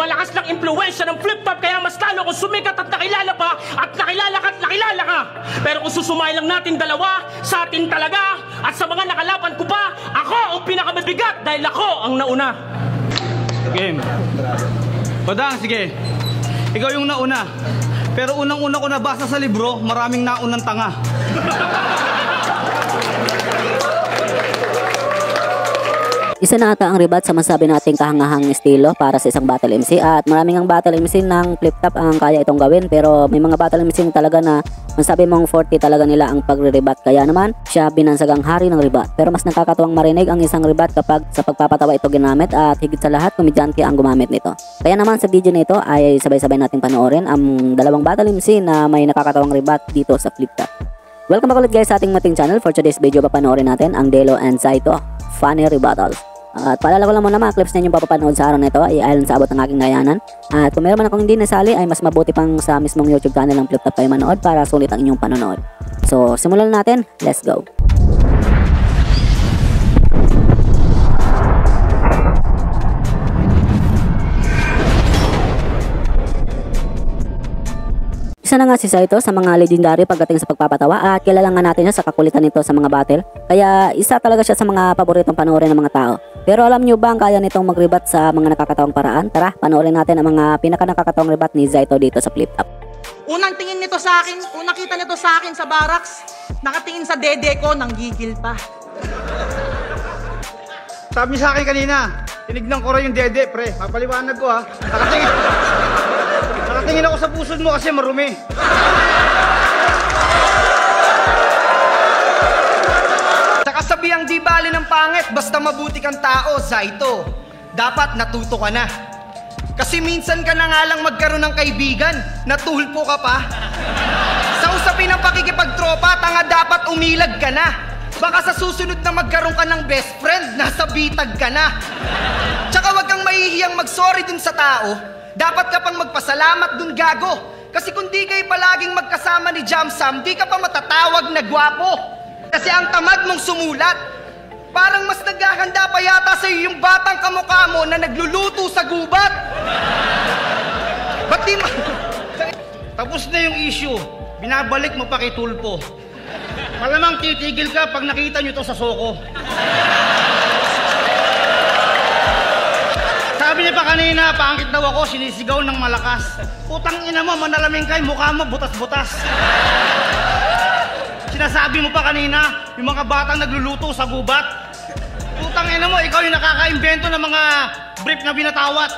Malakas lang impluwensya ng flip-top kaya mas lalo kung sumikat at nakilala pa at nakilala ka at nakilala ka. Pero kung susumay lang natin dalawa, sa atin talaga at sa mga nakalaban ko pa, ako ang pinakamabigat dahil ako ang nauna. Game. Badang, sige. Ikaw yung nauna. Pero unang-una ko nabasa sa libro, maraming naunang tanga. Isa na ata ang ribat sa masabi nating kahangahang estilo para sa isang battle MC at maraming ang battle MC ng flip-top ang kaya itong gawin pero may mga battle MC talaga na masabi mong 40 talaga nila ang pagre-ribat kaya naman siya binansagang hari ng ribat pero mas nakakatuwang marinig ang isang ribat kapag sa pagpapatawa ito ginamit at higit sa lahat komedyante ang gumamit nito. Kaya naman sa video nito ay sabay-sabay nating panoorin ang dalawang battle MC na may nakakatawang ribat dito sa flip-top. Welcome back ulit guys sa ating mating channel. For today's video papanoorin natin ang Delo and Saito funny rebuttals. At paalala ko lang muna mga clips na inyong papapanood sa araw na ito ay ayon sa abot ng aking kayanan. At kung meron man akong hindi nasali ay mas mabuti pang sa mismong YouTube channel ng flip-top kayo manood para sulit ang inyong panonood. So simulan natin, let's go! Isa na nga si Saito sa mga legendary pagdating sa pagpapatawa at kilala nga natin siya sa kakulitan nito sa mga battle. Kaya isa talaga siya sa mga paboritong panoorin ng mga tao. Pero alam nyo ba ang kaya nitong magribat sa mga nakakatawang paraan? Tara, panoorin natin ang mga pinaka-nakakatawang ribat ni Saito dito sa flip-top. Unang tingin nito sa akin, unang kita nito sa akin sa barracks, nakatingin sa dede ko, nanggigil pa. Sabi sa akin kanina, tinignan ko rin yung dede, pre. Mapaliwanag ko ha. Nakatingin ako sa pusod mo kasi marumi. Sa kasabihang di bali ng pangit, basta mabuti kang tao, Saito. Dapat natuto ka na. Kasi minsan ka na nga lang magkaroon ng kaibigan, natulpo ka pa. Sa usapin ng pakikipagtropa, tanga dapat umilag ka na. Baka sa susunod na magkaroon ka ng best friend, nasa bitag ka na. Tsaka wag kang mahihiyang mag-sorry dun sa tao. Dapat ka pang magpasalamat dun, gago. Kasi kung di kayo palaging magkasama ni Jamsam, di ka pa matatawag na gwapo. Kasi ang tamad mong sumulat. Parang mas naghahanda pa yata sa'yo yung batang kamukha mo na nagluluto sa gubat. Ba't di Tapos na yung issue. Binabalik mo pa kay Tulpo. Malamang titigil ka pag nakita nyo to sa Soko. Sabi niya pa kanina, pangit daw ako, sinisigaw ng malakas. Putang ina mo, manalaming kay, mukha mo, butas-butas. Sinasabi mo pa kanina, yung mga batang nagluluto sa gubat. Putang ina mo, ikaw yung nakaka-imbento ng mga brief na binatawat.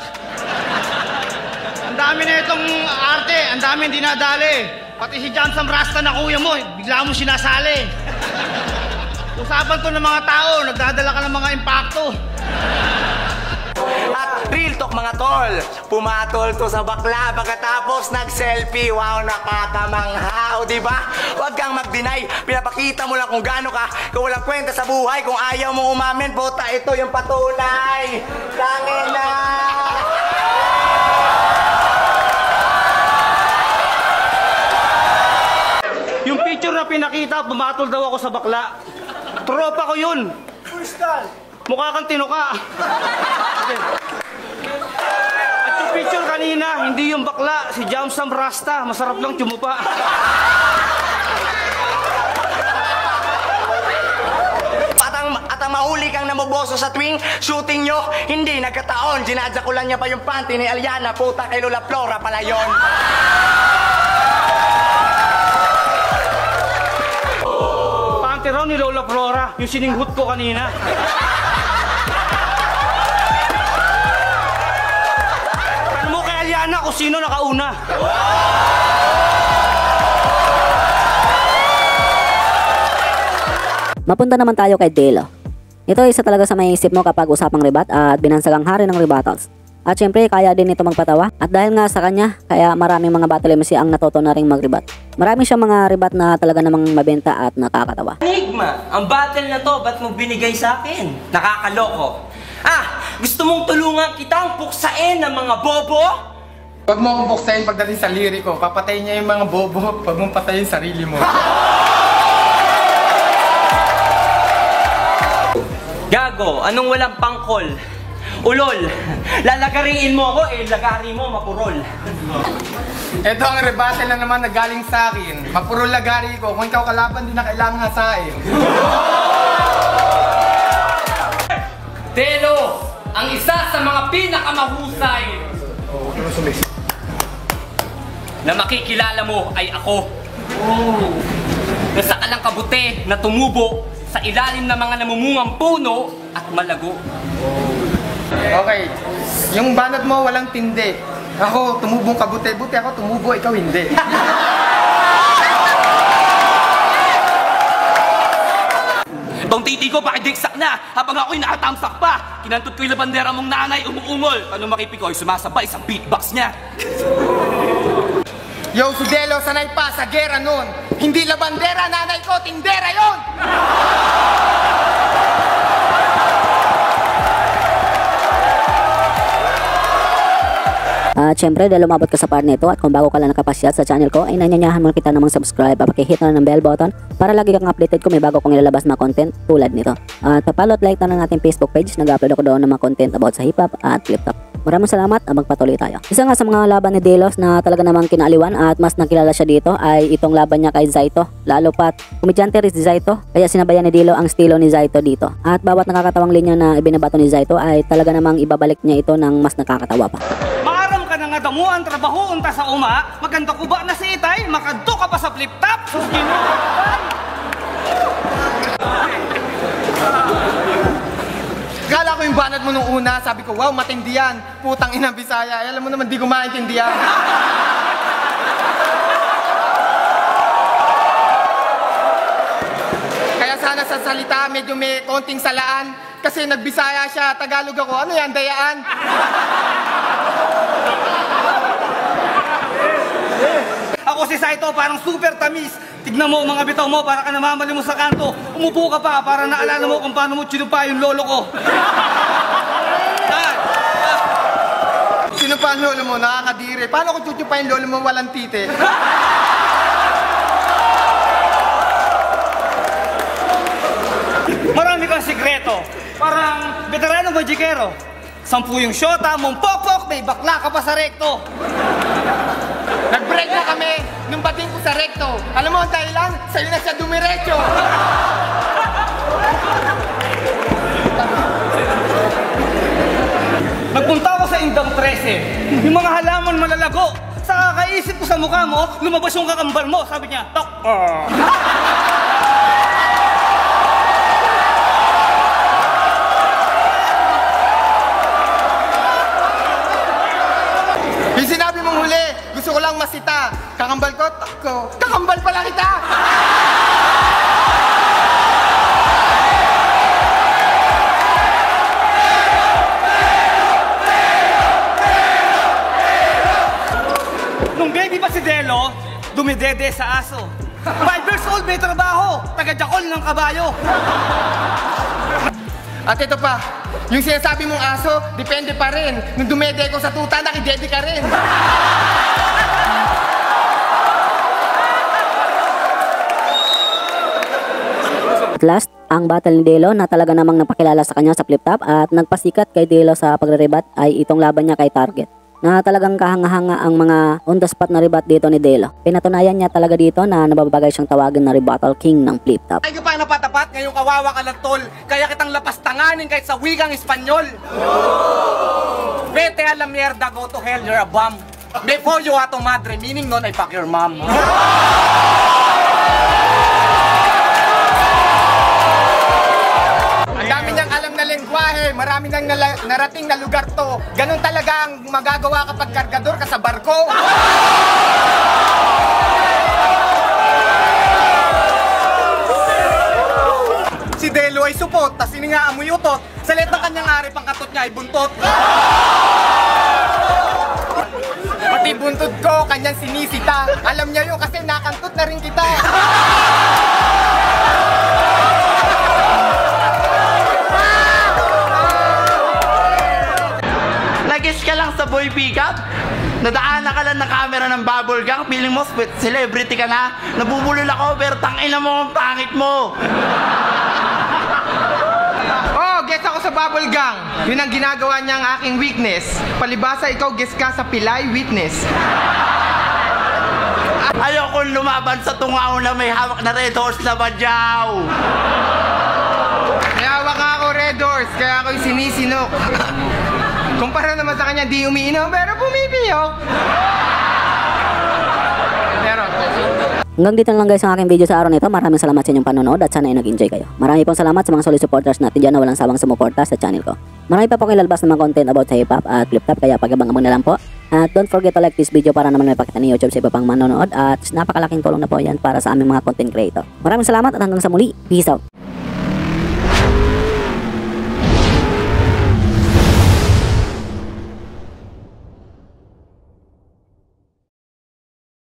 Ang dami na itong arte, ang dami dinadali. Pati si Jamsam Rasta na kuya mo, bigla mo sinasali. Usapan to ng mga tao, nagdadala ka ng mga impacto. At real talk mga tol, pumatol to sa bakla pagkatapos nag-selfie. Wow, nakakamanghaw, diba? Huwag kang mag-deny, pinapakita mo lang kung gaano ka kung walang kwenta sa buhay. Kung ayaw mong umamin, puta, ito yung patunay. Tangin na! Yung picture na pinakita, pumatol daw ako sa bakla. Tropa ko yun. Mukha kang tinuka. At yung picture kanina, hindi yung bakla, si Jamsam Rasta. Masarap lang tumupa. At ang mahuli kang namuboso sa tuwing shooting nyo, hindi nagkataon. Ginadyakulan niya pa yung panty ni Aliana, puta kay Lola Flora pala yun. Panty raw ni Lola Flora, yung sininghut ko kanina. Kung sino nakauna. Mapunta naman tayo kay Delo. Ito isa talaga sa maiisip mo kapag usapang ribat at binansagang hari ng rebuttals. At syempre kaya din ito magpatawa at dahil nga sa kanya kaya maraming mga battle MC ang natuto na ring magribat. Marami siyang mga ribat na talaga namang mabenta at nakakatawa. Enigma, ang battle na to, ba't mo binigay sa akin? Nakakaloko. Gusto mong tulungan kitang puksain ng mga bobo? Huwag mo akong buksayin pagdating sa liriko. Papatayin niya yung mga bobo. Huwag mong patayin sarili mo. Gago, anong walang pangkol? Ulol, lalagariin mo ako, lagari mo, mapurol. Ito ang rebate na naman na galing sa akin. Mapuro lagari ko. Kung ikaw kalaban, di na kailangan hasain. Delo, ang isa sa mga pinakamahusay na makikilala mo ay ako. Nasa kalang kabute na tumubo sa ilalim ng mga namumungang puno at malago. Okay, yung banat mo walang tindi. Ako, tumubong kabute. Buti ako tumubo, ikaw hindi. Itong titi ko pakidiksak na habang ako'y nakatamsak pa. Kinantot ko yung labandera mong nanay, umuungol. Ano makipikoy, sumasabay sa beatbox niya. Yo, si Delo, sanay pa sa gera nun. Hindi labandera, nanay ko, tindera yon. At syempre dahil umabot ka sa part nito at kung bago ka lang nakapasyal sa channel ko ay nanyanyahan mo kita namang subscribe at pakihit na ng bell button para lagi kang updated kung may bago kong ilalabas na content tulad nito. At papalo at like na ng ating Facebook page, nag-upload ako doon ng mga content about sa hip hop at flip top. Maraming salamat at magpatuloy tayo. Isa nga sa mga laban ni Delos na talaga namang kinaaliwan at mas nakilala siya dito ay itong laban niya kay Zaito. Lalo pat komedyante rin si Zaito kaya sinabayan ni Dilo ang estilo ni Zaito dito. At bawat nakakatawang linya na ibinabato ni Zaito ay talaga namang ibabalik niya ito ng mas nakakatawa pa. Maaram ka na nga damuan, trabaho unta sa uma, maganda ko ba na si Itay, makadto ka pa sa flip top, sus Kala ko yung banat mo nung una, sabi ko, wow, matindi yan. Putang ina, Bisaya. Ay, alam mo naman, di ko maintindihan. Kaya sana sa salita, medyo may konting salaan. Kasi nagbisaya siya, Tagalog ako. Ano yan, dayaan? Ako si Saito, parang super tamis. Tignan mo mga bitaw mo, para ka namamali mo sa kanto. Umupo ka pa, para naalala mo kung paano mo chinupa yung lolo ko. Sino pa ang lolo mo? Nakakadiri. Paano ko chuchupa yung lolo mo walang tite? Marami kang sikreto. Parang veterano magikero. 10 yung shota, mong pok-pok, may bakla ka pa sa rekto. Nag-break na kami nung bating ko sa rekto. Alam mo ang dahilan? Sa'yo na siya dumiretso. Nagpunta ako sa Indang 13. Yung mga halaman malalago. Sa kakaisip ko sa mukha mo, lumabas yung kakambal mo. Sabi niya, Tok. Yung sinabi mong huli, gusto ko lang masita. Kakambal ko, tako. Kakambal pala kita! Nung baby pa si Delo, dumidede sa aso. 5 years old, may trabaho. Taga-jakol ng kabayo. At ito pa, yung sinasabi mong aso, depende pa rin. Nung dumede ko sa tuta, nakidede ka rin. At last, ang battle ni Delo na talaga namang napakilala sa kanya sa flip top at nagpasikat kay Delo sa pagre-rebat ay itong laban niya kay Target. Na talagang kahanga-hanga ang mga on the spot na rebat dito ni Delo. Pinatunayan niya talaga dito na nababagay siyang tawagin na rebuttal king ng flip top. Ay ka pa napatapat, ngayong kawawa ka lang tol. Kaya kitang lapastanganin kahit sa wikang Espanyol. Vete a la mierda, go to hell, you're a bum. Before you a to madre, meaning nun ay fuck your mom. Ang dami niyang alam na lengguwahe, marami nang narating na lugar to. Ganon talaga ang magagawa kapag kargador ka sa barko. Si Delo ay supot, tas siningaan mo yutot. Sa let ng kanyang ari, pangkatot niya ay buntot. Pati buntod ko, kanyang sinisita. Alam niya yun kasi nakantot na rin kita. Nag-guess ka lang sa boy pickup? Nadaanan ka lang ng camera ng bubble gang, feeling mo celebrity ka na. Nabubulol ako pero tangina mo ang pangit mo. Oh, guess ako sa bubble gang. Yun ang ginagawa niya ang aking weakness. Palibasa ikaw guess ka sa pilay witness. Ayokong lumaban sa tungaw na may hawak na red horse na badyaw. May hawak nga ako red horse, kaya ako'y sinisinok. Kumpara naman sa kanya, di umiinom, pero pumipiyok. Pero, Hanggang dito na lang guys ang aking video sa araw nito. Maraming salamat sa inyong panonood at sana ay nag-enjoy kayo. Marami pong salamat sa mga solid supporters natin dyan na walang sawang sumuporta sa channel ko. Marami pa pong ilalabas na mga content about sa hip-hop at flip-top, kaya pag-abang-abang na lang po. At don't forget to like this video para naman may pakita ni YouTube sa iba pang manonood, at napakalaking tulong na po yan para sa aming mga content creator. Maraming salamat at hanggang sa muli. Peace out!